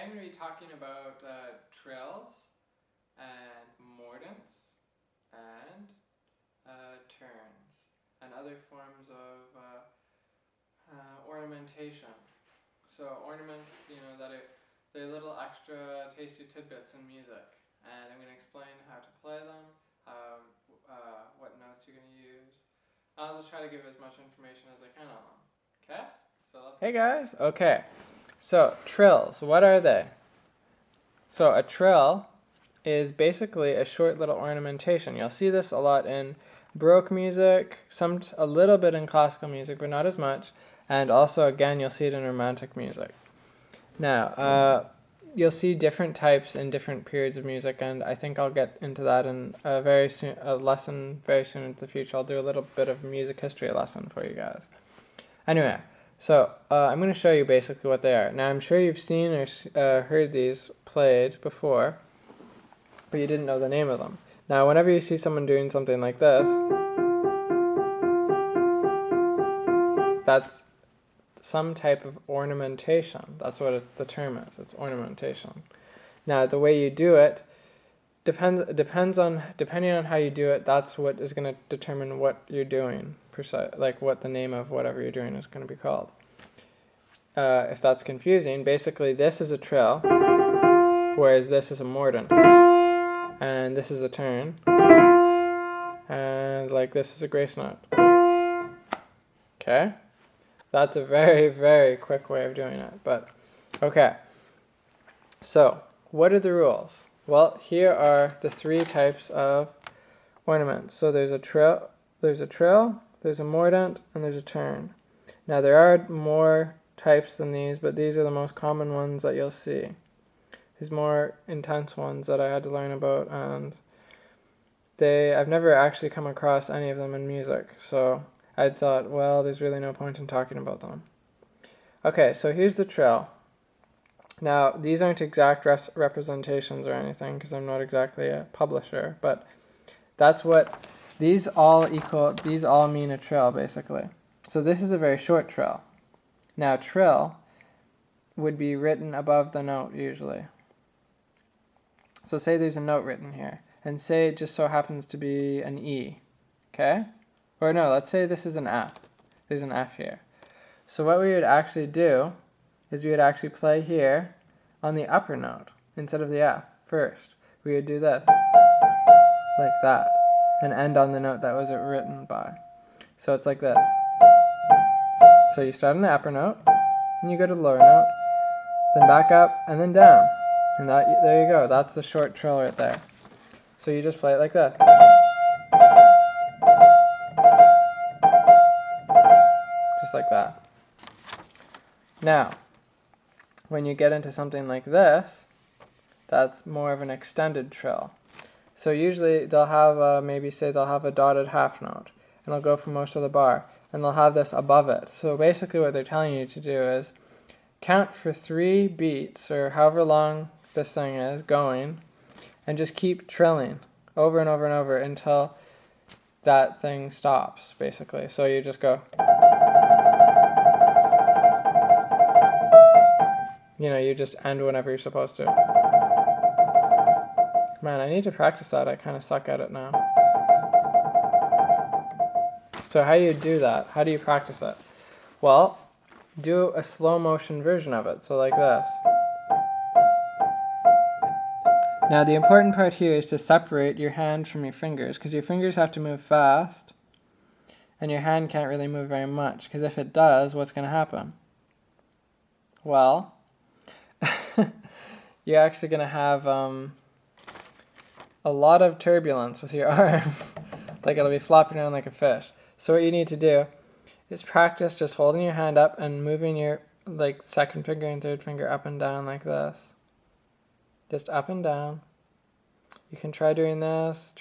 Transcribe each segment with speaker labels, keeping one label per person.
Speaker 1: Today I'm going to be talking about trills and mordants and turns and other forms of ornamentation. So ornaments, they're little extra tasty tidbits in music, and I'm going to explain how to play them, what notes you're going to use. I'll just try to give as much information as I can on them. Okay? So let's. Hey guys. Okay. So trills, what are they? So a trill is basically a short little ornamentation. You'll see this a lot in Baroque music, a little bit in classical music, but not as much. And also, again, you'll see it in Romantic music. Now, you'll see different types in different periods of music, and I think I'll get into that in a lesson very soon in the future. I'll do a little bit of music history lesson for you guys. Anyway, so I'm going to show you basically what they are. Now, I'm sure you've seen or heard these played before, but you didn't know the name of them. Now, whenever you see someone doing something like this, that's some type of ornamentation. That's what the term is. It's ornamentation. Now, the way you do it depending on how you do it. That's what is going to determine what you're doing, like what the name of whatever you're doing is going to be called. If that's confusing, basically this is a trill, whereas this is a mordant, and this is a turn, and like this is a grace note. Okay? That's a very, very quick way of doing it, but okay. So, what are the rules? Well, here are the three types of ornaments. So there's a trill, there's a mordant, and there's a turn. Now there are more types than these, but these are the most common ones that you'll see. These more intense ones that I had to learn about, and I've never actually come across any of them in music, so I thought, well, there's really no point in talking about them. Okay, so here's the trill. Now, these aren't exact representations or anything, because I'm not exactly a publisher, but that's what these all mean a trill, basically. So this is a very short trill. Now, trill would be written above the note, usually. So say there's a note written here, and say it just so happens to be an E, okay? Or no, let's say this is an F. There's an F here. So what we would actually do is we would actually play here on the upper note instead of the F first. We would do this, like that, and end on the note that was written by. So it's like this. So you start on the upper note, and you go to the lower note, then back up, and then down. And there you go. That's the short trill right there. So you just play it like this. Just like that. Now, when you get into something like this, that's more of an extended trill. So usually they'll have they'll have a dotted half note, and it'll go for most of the bar, and they'll have this above it. So basically what they're telling you to do is count for 3 beats, or however long this thing is going, and just keep trilling over and over and over until that thing stops, basically. So you just go. You just end whenever you're supposed to. Man, I need to practice that. I kind of suck at it now. So how do you do that? How do you practice it? Well, do a slow motion version of it. So like this. Now the important part here is to separate your hand from your fingers, because your fingers have to move fast, and your hand can't really move very much, because if it does, what's going to happen? Well, you're actually going to have a lot of turbulence with your arm. Like it'll be flopping around like a fish. So what you need to do is practice just holding your hand up and moving your second finger and third finger up and down like this. Just up and down. You can try doing this,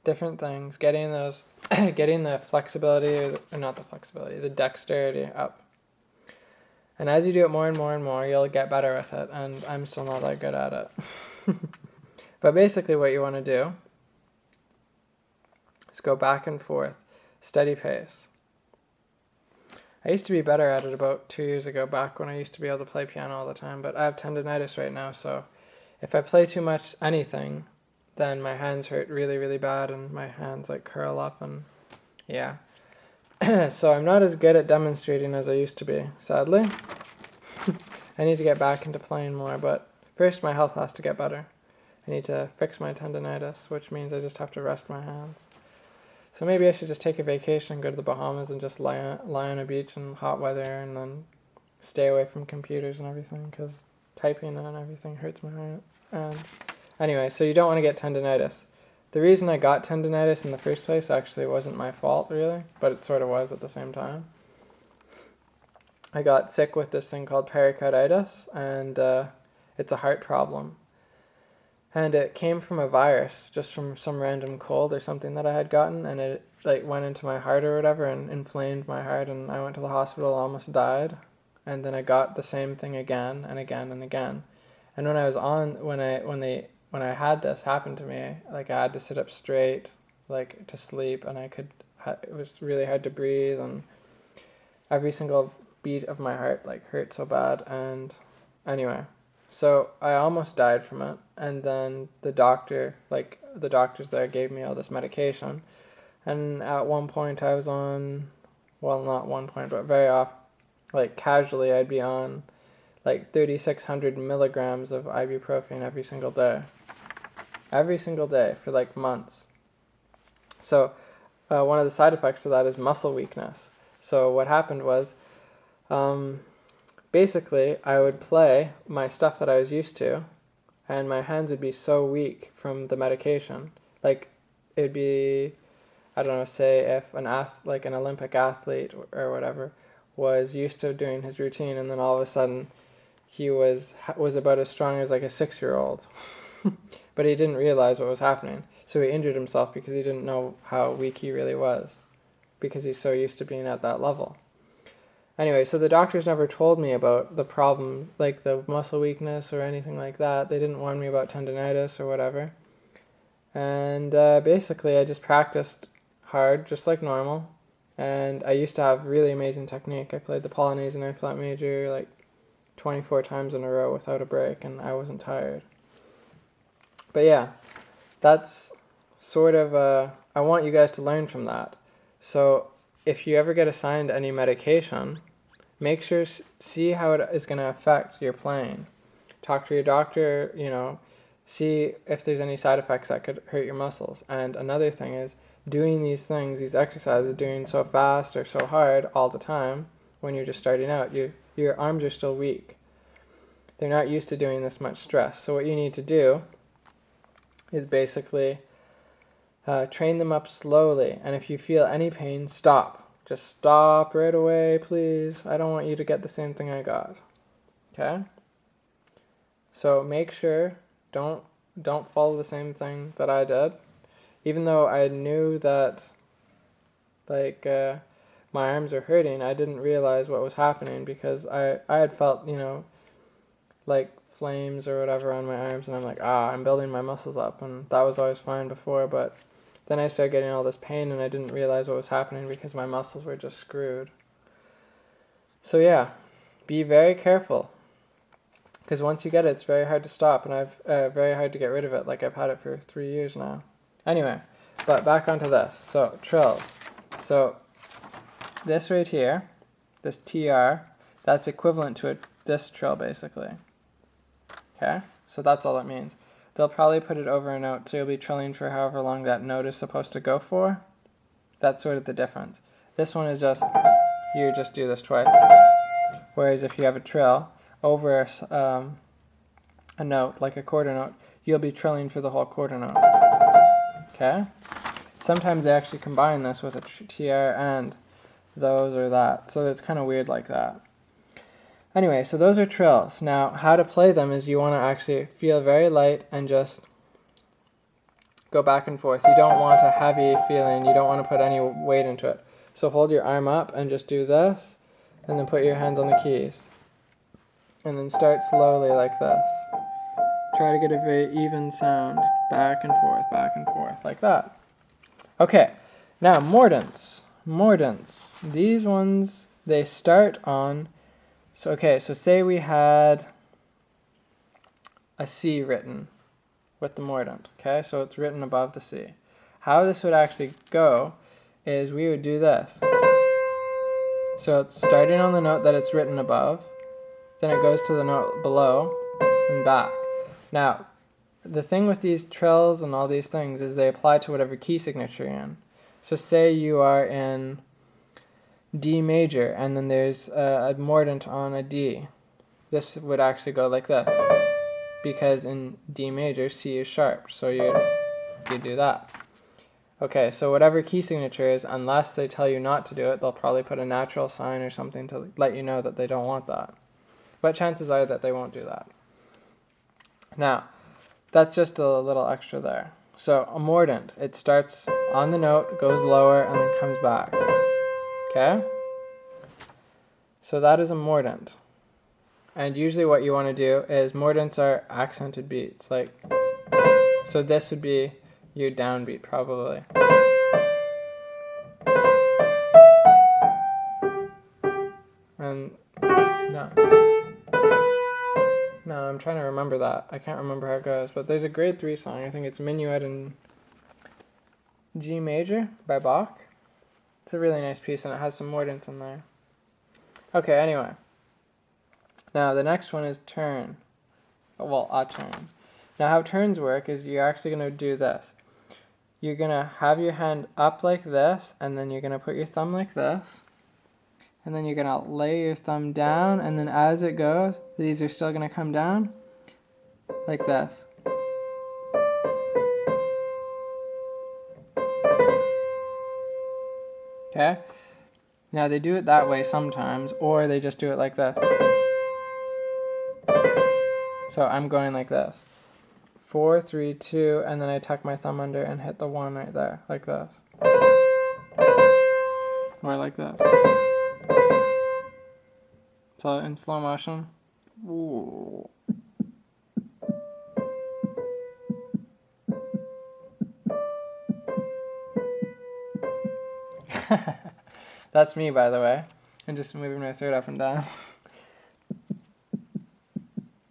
Speaker 1: different things, getting the flexibility, or not the flexibility, the dexterity up. And as you do it more and more and more, you'll get better with it, and I'm still not that good at it. But basically what you want to do is go back and forth, steady pace. I used to be better at it about 2 years ago, back when I used to be able to play piano all the time, but I have tendonitis right now, so if I play too much anything, then my hands hurt really, really bad, and my hands like curl up, and yeah. So I'm not as good at demonstrating as I used to be, sadly. I need to get back into playing more, but first my health has to get better. I need to fix my tendonitis, which means I just have to rest my hands. So maybe I should just take a vacation and go to the Bahamas and just lie on a beach in hot weather and then stay away from computers and everything, because typing and everything hurts my hands. Anyway, so you don't want to get tendonitis. The reason I got tendonitis in the first place actually wasn't my fault, really, but it sort of was at the same time. I got sick with this thing called pericarditis, and it's a heart problem. And it came from a virus, just from some random cold or something that I had gotten, and it like went into my heart or whatever and inflamed my heart, and I went to the hospital, almost died. And then I got the same thing again and again and again. And when I had this happen to me, like I had to sit up straight, like to sleep, and it was really hard to breathe, and every single beat of my heart like hurt so bad. And anyway, so I almost died from it, and then the doctors there gave me all this medication, and at one point I was on, well, not one point, but very often, like casually, I'd be on like 3,600 milligrams of ibuprofen every single day for like months. So one of the side effects of that is muscle weakness. So what happened was, basically, I would play my stuff that I was used to, and my hands would be so weak from the medication. Like, it would be, I don't know, say if an Olympic athlete or whatever was used to doing his routine, and then all of a sudden he was about as strong as like a 6-year-old. But he didn't realize what was happening. So he injured himself because he didn't know how weak he really was, because he's so used to being at that level. Anyway, so the doctors never told me about the problem, like the muscle weakness or anything like that. They didn't warn me about tendonitis or whatever. And basically, I just practiced hard, just like normal. And I used to have really amazing technique. I played the Polonaise and A-flat major like 24 times in a row without a break, and I wasn't tired. But yeah, that's sort of, I want you guys to learn from that. So if you ever get assigned any medication, make sure, see how it is going to affect your playing. Talk to your doctor, see if there's any side effects that could hurt your muscles. And another thing is, doing these things, these exercises, doing so fast or so hard all the time, when you're just starting out, your arms are still weak. They're not used to doing this much stress. So what you need to do is basically train them up slowly. And if you feel any pain, stop. Just stop right away, please. I don't want you to get the same thing I got. Okay? So make sure, don't follow the same thing that I did. Even though I knew that, like, my arms are hurting, I didn't realize what was happening, because I had felt, like flames or whatever on my arms, and I'm like, I'm building my muscles up, and that was always fine before, but then I started getting all this pain, and I didn't realize what was happening because my muscles were just screwed. So yeah, be very careful, because once you get it, it's very hard to stop, and I've very hard to get rid of it. Like, I've had it for 3 years now. Anyway, but back onto this. So trills. So this right here, this TR, that's equivalent to this trill basically. Okay, so that's all it means. They'll probably put it over a note, so you'll be trilling for however long that note is supposed to go for. That's sort of the difference. This one is just, you just do this twice. Whereas if you have a trill over a note, like a quarter note, you'll be trilling for the whole quarter note. Okay? Sometimes they actually combine this with a TR and those or that, so it's kind of weird like that. Anyway, so those are trills. Now, how to play them is you want to actually feel very light and just go back and forth. You don't want a heavy feeling. You don't want to put any weight into it. So hold your arm up and just do this, and then put your hands on the keys. And then start slowly like this. Try to get a very even sound. Back and forth, like that. Okay, now Mordants. These ones, they start on, so okay, so say we had a C written with the mordant, okay? So it's written above the C. How this would actually go is we would do this. So it's starting on the note that it's written above, then it goes to the note below and back. Now, the thing with these trills and all these things is they apply to whatever key signature you're in. So say you are in D major and then there's a mordant on a D. This would actually go like this, because in D major, C is sharp, so you do that. Okay, so whatever key signature is, unless they tell you not to do it, they'll probably put a natural sign or something to let you know that they don't want that. But chances are that they won't do that. Now, that's just a little extra there. So a mordant, it starts on the note, goes lower, and then comes back. Okay? So that is a mordant. And usually what you want to do is, mordants are accented beats. Like, so this would be your downbeat probably. And no, I'm trying to remember that. I can't remember how it goes, but there's a grade 3 song. I think it's Minuet in G major by Bach. It's a really nice piece and it has some mordants in there. Okay, anyway. Now the next one is turn. Well, a turn. Now how turns work is you're actually going to do this. You're going to have your hand up like this, and then you're going to put your thumb like this. And then you're going to lay your thumb down, and then as it goes, these are still going to come down like this. Okay? Now they do it that way sometimes, or they just do it like this. So I'm going like this. 4, 3, 2, and then I tuck my thumb under and hit the 1 right there, like this. Or like this. So in slow motion. Ooh. That's me, by the way. I'm just moving my throat up and down.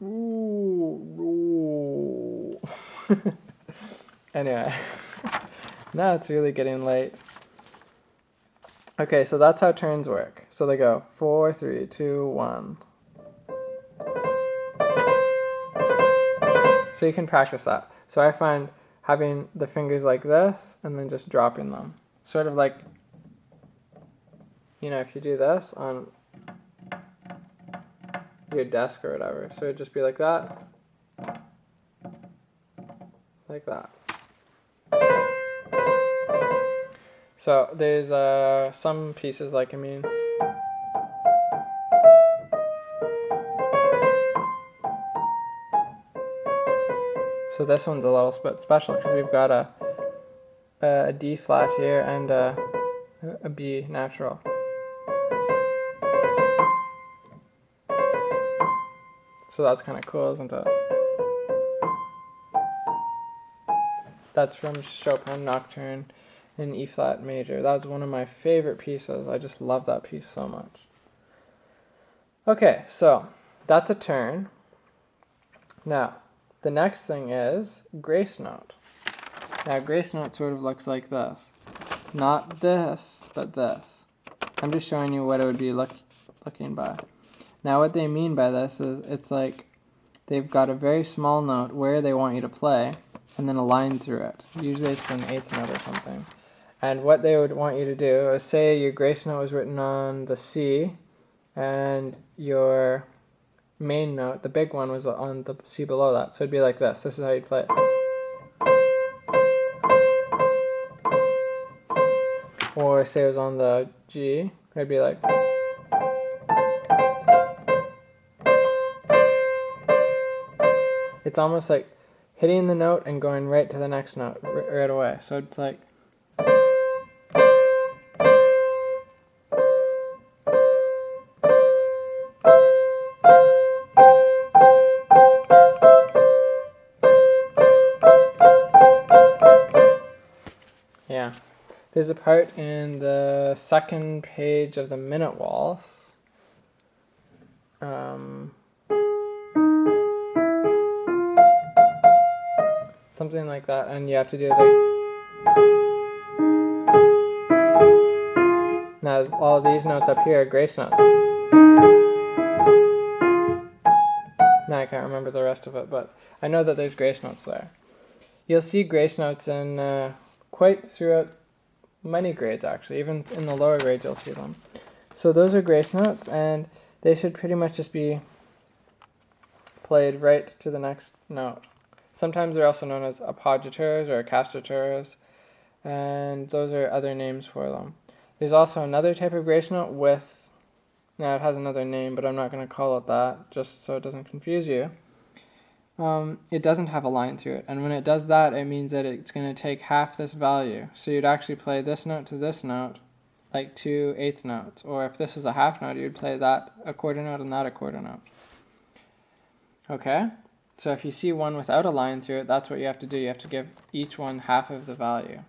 Speaker 1: Ooh. Anyway, now it's really getting late. Okay, so that's how turns work. So they go 4, 3, 2, 1. So you can practice that. So I find having the fingers like this and then just dropping them. Sort of like, you know, if you do this on your desk or whatever. So it'd just be like that. Like that. So there's some pieces like, so this one's a little bit special because we've got a D flat here and a B natural. So that's kind of cool, isn't it? That's from Chopin Nocturne in E flat major. That was one of my favorite pieces. I just love that piece so much. Okay, so that's a turn. Now, the next thing is grace note. Now, grace note sort of looks like this. Not this, but this. I'm just showing you what it would be looking by. Now, what they mean by this is it's like they've got a very small note where they want you to play, and then a line through it. Usually it's an eighth note or something. And what they would want you to do is, say your grace note was written on the C, and your main note, the big one, was on the C below that. So it'd be like this. This is how you'd play it. Or say it was on the G, it'd be like. It's almost like hitting the note and going right to the next note right away. So it's like. Yeah. There's a part in the second page of the minute waltz. Something like that, and you have to do like. Now all these notes up here are grace notes. Now I can't remember the rest of it, but I know that there's grace notes there. You'll see grace notes in quite throughout many grades, actually. Even in the lower grades you'll see them. So those are grace notes, and they should pretty much just be played right to the next note. Sometimes they're also known as appoggiatures or castratures, and those are other names for them. There's also another type of grace note with, now it has another name, but I'm not going to call it that, just so it doesn't confuse you. It doesn't have a line through it, and when it does that, it means that it's going to take half this value. So you'd actually play this note to this note, like 2 eighth notes, or if this is a half note, you'd play that a quarter note and that a quarter note. Okay? So if you see one without a line through it, that's what you have to do. You have to give each one half of the value.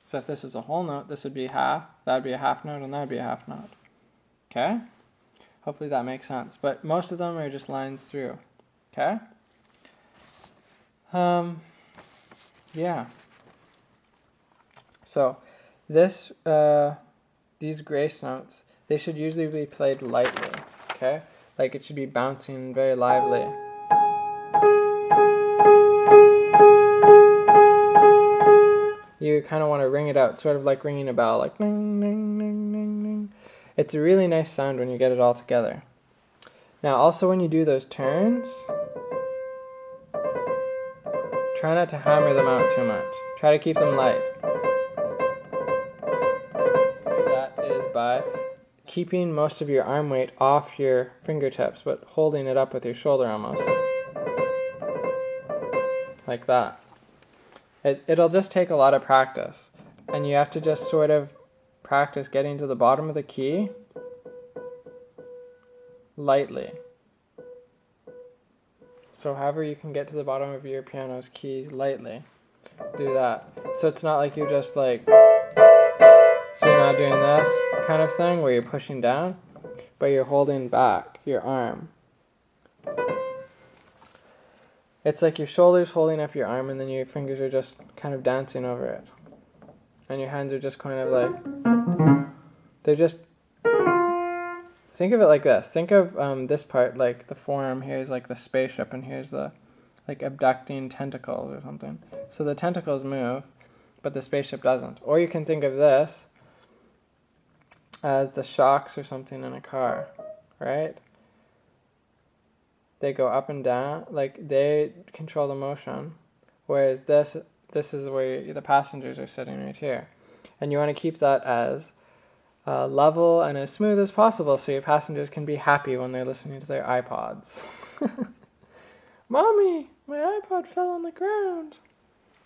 Speaker 1: So if this is a whole note, this would be half, that would be a half note, and that would be a half note. Okay? Hopefully that makes sense. But most of them are just lines through. Okay? Yeah. So this, these grace notes, they should usually be played lightly. Okay? Like it should be bouncing very lively. You kind of want to ring it out, sort of like ringing a bell, like ding, ding, ding, ding, ding. It's a really nice sound when you get it all together. Now, also when you do those turns, try not to hammer them out too much. Try to keep them light. That is by keeping most of your arm weight off your fingertips, but holding it up with your shoulder almost. Like that. It'll just take a lot of practice, and you have to just sort of practice getting to the bottom of the key lightly. So however you can get to the bottom of your piano's keys lightly, do that. So it's not like you're just like, so you're not doing this kind of thing where you're pushing down, but you're holding back your arm. It's like your shoulders holding up your arm, and then your fingers are just kind of dancing over it. And your hands are just kind of like, they're just, think of it like this. Think of this part, like the forearm here is like the spaceship, and here's the like abducting tentacles or something. So the tentacles move, but the spaceship doesn't. Or you can think of this as the shocks or something in a car, right? They go up and down, like they control the motion, whereas this is where the passengers are sitting right here. And you want to keep that as level and as smooth as possible so your passengers can be happy when they're listening to their iPods. Mommy, my iPod fell on the ground.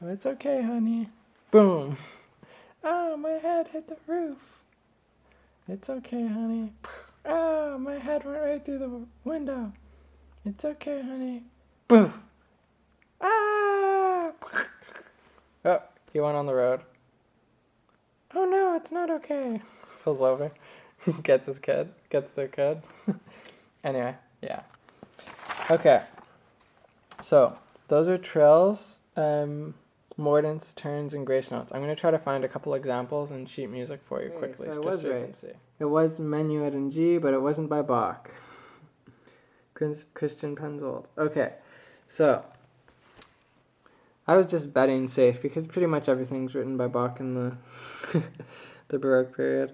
Speaker 1: Oh, it's okay, honey. Boom. Oh, my head hit the roof. It's okay, honey. Oh, my head went right through the window. It's okay, honey. Boo! Ah! Oh, he went on the road. Oh no, it's not okay. Pulls over. Gets his kid. Gets their kid. Anyway, yeah. Okay. So, those are trills, mordants, turns, and grace notes. I'm going to try to find a couple examples in sheet music for you quickly, so just so you can see. It was Menuet in G, but it wasn't by Bach. Christian Penzold. Okay, so I was just betting safe because pretty much everything's written by Bach in the the Baroque period.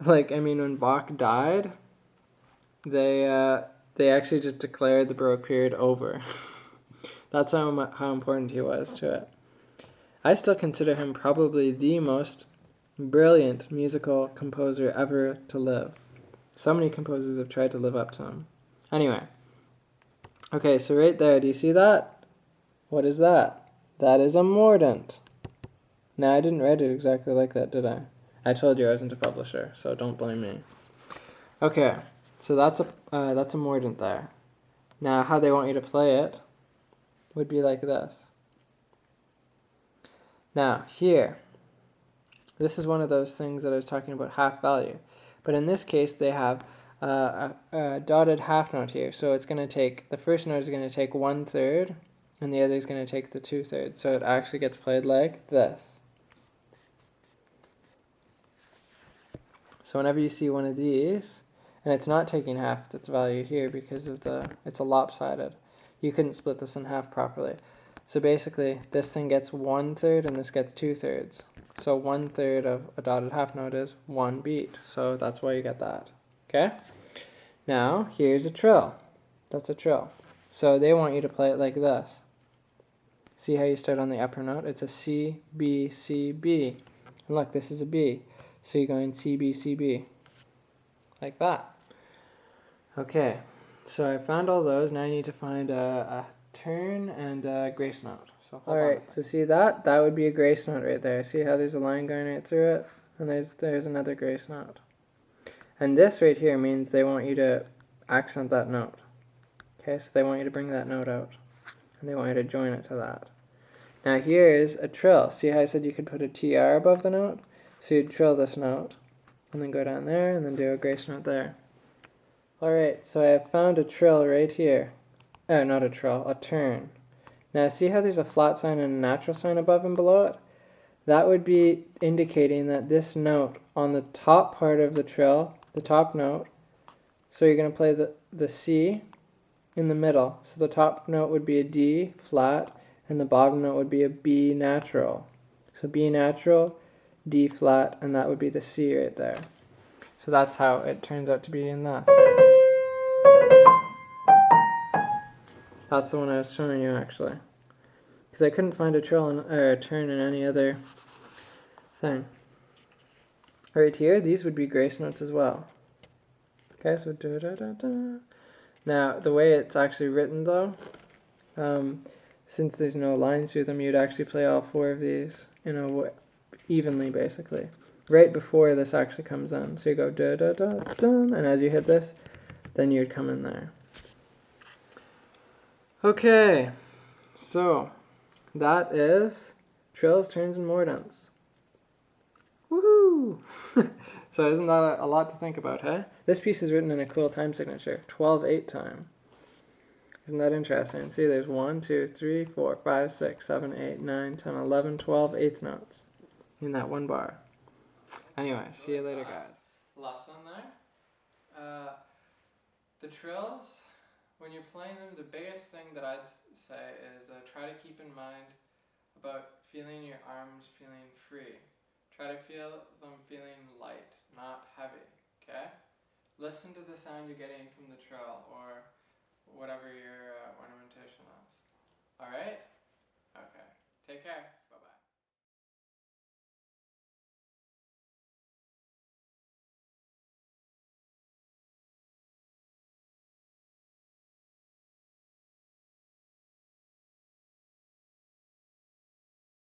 Speaker 1: Like, I mean, when Bach died, they actually just declared the Baroque period over. That's how important he was to it. I still consider him probably the most brilliant musical composer ever to live. So many composers have tried to live up to him. Anyway, okay, so right there, do you see that? What is that? That is a mordant. Now, I didn't write it exactly like that, did I? I told you I wasn't a publisher, so don't blame me. Okay, so that's a mordant there. Now, how they want you to play it would be like this. Now, here, This is one of those things that I was talking about, half value. But in this case, they have a dotted half note here. So it's going to take, the first note is going to take 1/3, and the other is going to take the 2/3. So it actually gets played like this. So whenever you see one of these, and it's not taking half its value here because of it's a lopsided. You couldn't split this in half properly. So basically, this thing gets 1/3 and this gets 2/3. So 1/3 of a dotted half note is 1 beat. So that's why you get that. Okay? Now, here's a trill. That's a trill. So they want you to play it like this. See how you start on the upper note? It's a C, B, C, B. And look, this is a B. So you're going C, B, C, B. Like that. Okay, so I found all those. Now I need to find a turn and a grace note. So alright, so see that? That would be a grace note right there. See how there's a line going right through it? And there's another grace note. And this right here means they want you to accent that note. Okay, so they want you to bring that note out. And they want you to join it to that. Now here's a trill. See how I said you could put a TR above the note? So you'd trill this note, and then go down there, and then do a grace note there. Alright, so I have found a trill right here. Not a trill, a turn. Now see how there's a flat sign and a natural sign above and below it? That would be indicating that this note on the top part of the trill, the top note, so you're going to play the C in the middle. So the top note would be a D flat, and the bottom note would be a B natural. So B natural, D flat, and that would be the C right there. So that's how it turns out to be in that. That's the one I was showing you actually. Because I couldn't find a trill or a turn in any other thing. Right here, these would be grace notes as well. Okay, so da da da da. Now, the way it's actually written though, since there's no lines through them, you'd actually play all 4 of these, evenly basically. Right before this actually comes in. So you go da da da da, and as you hit this, then you'd come in there. Okay, so that is Trills, Turns, and Mordants. Woohoo! So isn't that a lot to think about, hey? This piece is written in a cool time signature, 12/8 time. Isn't that interesting? See, there's 1, 2, 3, 4, 5, 6, 7, 8, 9, 10, 11, 12 eighth notes in that one bar. Anyway, see you later, guys. Lesson there. The trills, when you're playing them, the biggest thing that I'd say is try to keep in mind about feeling your arms feeling free. Try to feel them feeling light, not heavy, okay? Listen to the sound you're getting from the trill or whatever your ornamentation is. Alright? Okay. Take care.